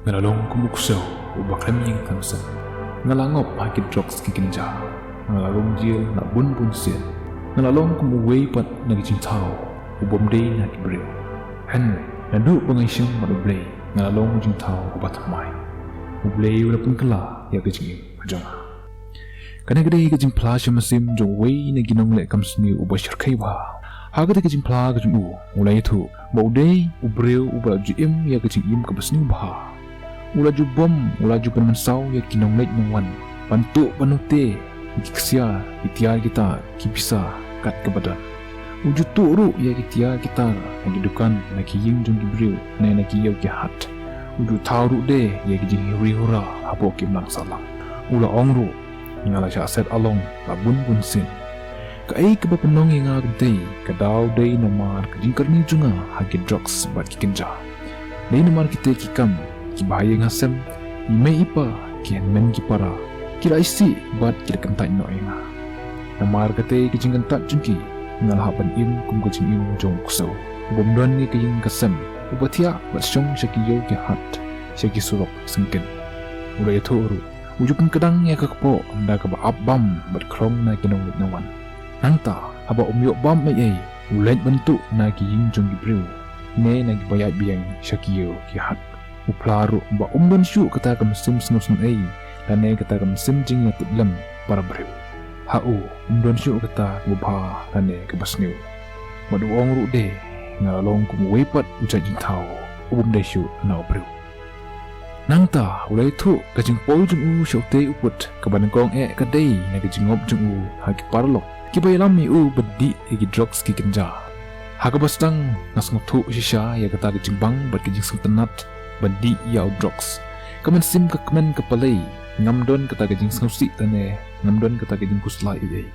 ngalalong kumuksaw ubak lamyeng tamsan ngalangop hakit droks kynja ngalalong jil na bun sin ngalalong kumuway pat na jingthaw ubom day na briew Hynrei naduh mynsiem madublay ngalalong jingthaw ubatamay ublay wala pun kala ya kejing jong kadei kejing pla mynsiem jong way na ginong le kam sniew uba shahkhum hagade kejing pla kejing ulai thu bauday ubreu uba jim ya kejing im ka sniew bah ula ju bom ula ju kan mensau ya kinong lait nongwan bantu panute kiksia itiar kita kibisa kat kebadan uju turu ya itiar kita ngidukan na kiying jong briew na kiyaw ki hat uju tauru de ya kijing hura hapoh kimlang salang ula ongru ngala sha set along labun sin kai ke bapenong yang agdei kadau dei namar kijing karni junga hagi drugs bat kynja dei namar kita kikam bahaya ngasem ime ipa kian men kipara kira isi bat kira kentai no enga namar kate kijing kentat jungki ngal hapan im kum kijing im jong kuso bomdon ni kijing kasem ubatia bat shong shakiyo ki hat shaki surok sengken udah itu uru ujupun kedang ya kakpo anda ka ba abam bat krong na kinong nawan nangta haba umyok bam mai ulet bentuk na kijing jong briew ne na bayat biang shakiyo ki hat uplaru ba umban shuh kata ka mynsiem snus ai lane kata ka mynsiem jingai lem para briew hau umban shuh kata ubha lane ka sniew madu ongru de ngalalong kumuwepat uja jingthaw ubum de shuh na briew nangta ulai thu ka jingpo jung shote uput ka nyngkong kadei na ka ngop jung haki parlok kiba lami bedi gi drugs ki kynja hakabastang ngas ngothu shisha ya kata ka jingbang bat ki jingshahteh bandi ya drugs kamen sim ka kamen kapalai ngamdon kata ka jingshahteh tane ngamdon kata ka jingkuslai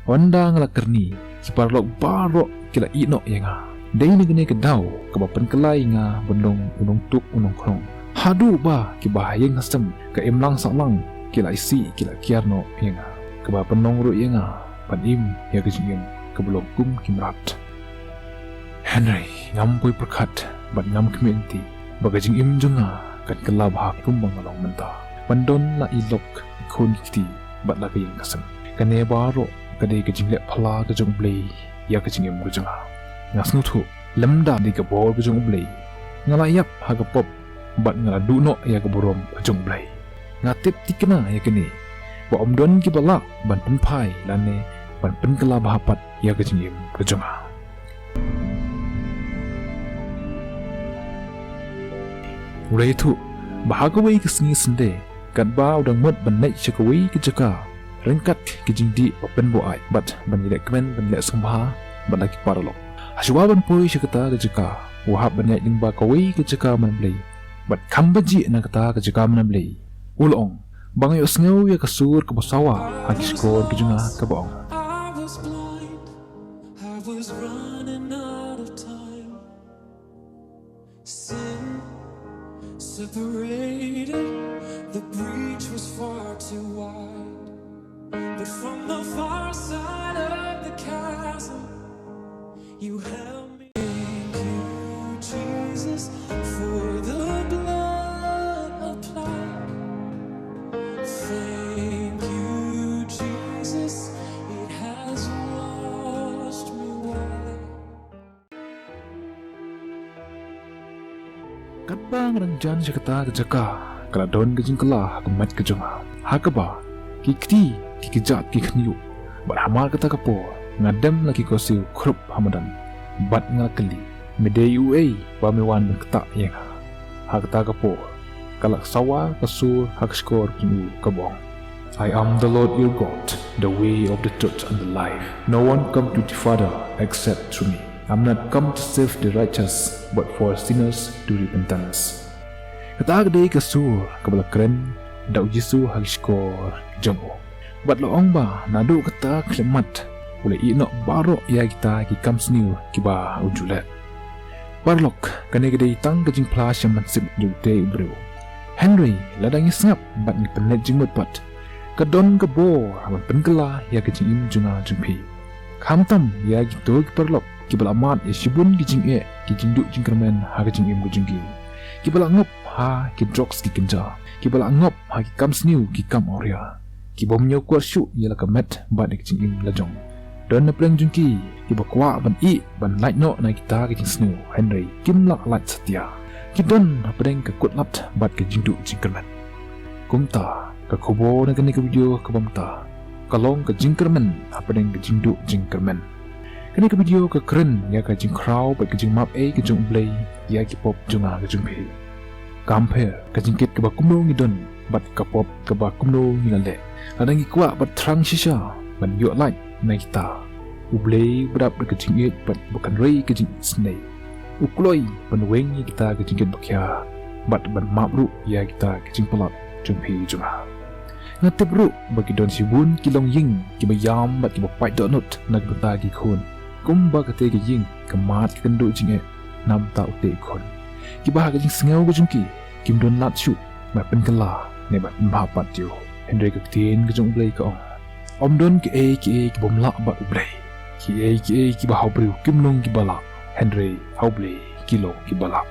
wanda ngalakerni kiparlok baroh kila ino yenga dei negene ka daw kabapan kelai nga bendong unong tuk unong krong hadu ba kibahayeng hasem ka emlang salang kila isi kila kiarno yenga kabapan nongru yenga panim ya kejingem kabelong kum kimrat Hynrei ngampoi perkat bat ngam kementi bagajing im junga kat kelab hak kumbang along menta pandon la ilok khon kiti bat la kayeng kasem kane baroh kadei kajing le phala kajong blei ya kajing im gujanga ngasnuthu lemda di ka bor kajong blei ngala yap ha ka pop bat ngala duno ya ka borom kajong blei ngatip tikna ya kene ba omdon ki bala ban penpai lane ban pen kelab hapat ya kajing im gujanga udah itu bahagawai kesengi sende kat ba udang mut banai shakawai ke jaka rengkat ke jingdi open boai bat banilek kemen banilek sembah bat lagi paralok haswa ban poi shakata ke jaka wahab banyak ing ba kawai ke jaka manblei bat kambaji na kata ke jaka manblei ulong bangayo sniew ya kasur ke basawa hagi skor ke junga ke baong separated, the breach was far too wide. But from the far side of the chasm, you held me. Thank you, Jesus, for the blood applied. Thank you, Jesus, it has washed me white. Katbang rangjan shakata jaka kaladon kejing kelah kemat kejunga hakaba kikti kikijat kikniu bat hamar kata kapo ngadem lagi kosiu krup hamadan bat ngakeli medeyu ba mewan kata yang hakata kapo kalak sawa kasur hakskor kinu kabong I am the Lord your God, the way of the truth and the life. No one come to the Father except through me. I'm not come to save the righteous, but for sinners to repentance. Kata kadei kasur kabala keren dau Yesu hagskor jongo. Bat loong ba naduh kata klemat ule inok baroh ya kita ki kam sniew kiba ujulet. Parlok kane kadei tang kajing plas yang mansip jute briew. Hynrei ladang ngap bat ni penet jingmut pat. Kadon kebo awan penkela ya kajing im junga jungpi. Kamtam ya gitu parlok kibala mat ya shibun kijing kijing duk jingkermen ha kijing im gujinggi kibala ngop ha ki drox ki kynja ki balak ngop ha ki kam sniew ki kam awria ki bomnyo kuat shuh ialah ka met bat ki jing la jong don na pleng jungki ki bakwa ban i ban lait no na kita ki jing sniew Hynrei kim lak lait setia ki don apdeng ka kut lat bat ki jingdu jingkerman kumta ka khobo na kani ka video ka bamta kalong ka jingkerman apdeng ka jingdu jingkerman kani ka video ka keren ya ka jingkrau bat ka jingmap ka jung blay ya ki pop junga ka jungpe kamper ka jingkit ka bakumno ngidon bat ka pop ka bakumno ngilale adang ki kwa bat trang shisha ban yo lait na kita ublay berap ka jingit bat bukan rei ka jing snei ukloi ban weng kita ka jingkit bakya bat ban mapru ya kita ka jingpolot jungpe junga ngatibru bagi don sibun kilong ying ki bayam bat ki bapai donut nag benta ki khun kumba kate ki ying kemat ki kendu jingai nam ta ute khon ki bah ka jing sngau ka jungki kim don lat shu ma pen kala ne ba ma pat tiu Hynrei ka tin ka jung blay ka om don ki ki bom la ba ublay ki ki ba briew kim long ki bala Hynrei blay kilo ki bala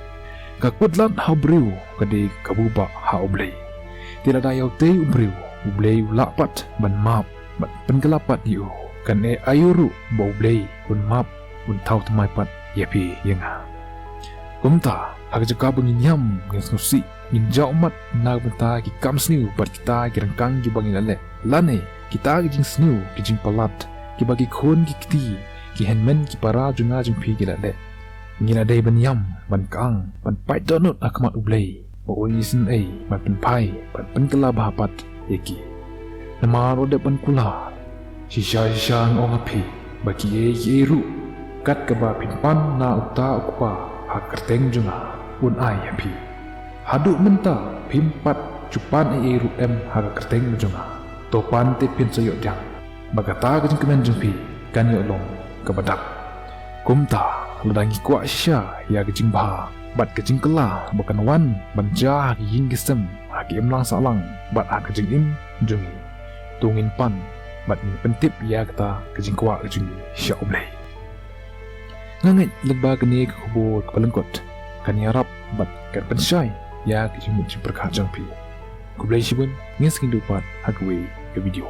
ka kudlat briew ka de ka buba blay tila dayaw te briew ublay lapat ban map bat pen kala pat yu kan ayuru ba ublay un map un tau tamai pat yapi yenga kumta hak jaka bangin yam ngin snusi ngin jaumat nag benta ki kam sniew bat kita ki rangkang ki bangin ale lane kita ki jing sniew ki jing palat ki bagi khon ki kiti ki henmen ki para junga jing phi ki lale ngin ade ban yam ban kang ban pai donut akmat ublay ba oisin ban pen pai ban pen kala bahapat yeki nama rode ban kula shisha ngong api bagi ru kat ke ba pinpan na uta ukpa hakerteng junga un ai api hadu menta pimpat cupan ru hakerteng junga topan te pin soyok jang bagata ke jingkemen jungpi kan yo long ke badak kumta ledangi kwa shisha ya ke jingba bat ke jingkela bukan wan banja ki yinggisem haki emlang salang bat hak ke jingim jungi tungin pan bat ni pentip ya kata ke jingkwa ke jungi sya oblay ngangai legba kene ke kubo ke palengkot kan yarap bat kan pensyai ya ke jingmut jingperkah jangpi kublay shibun ngin skin dupat hagwe ke video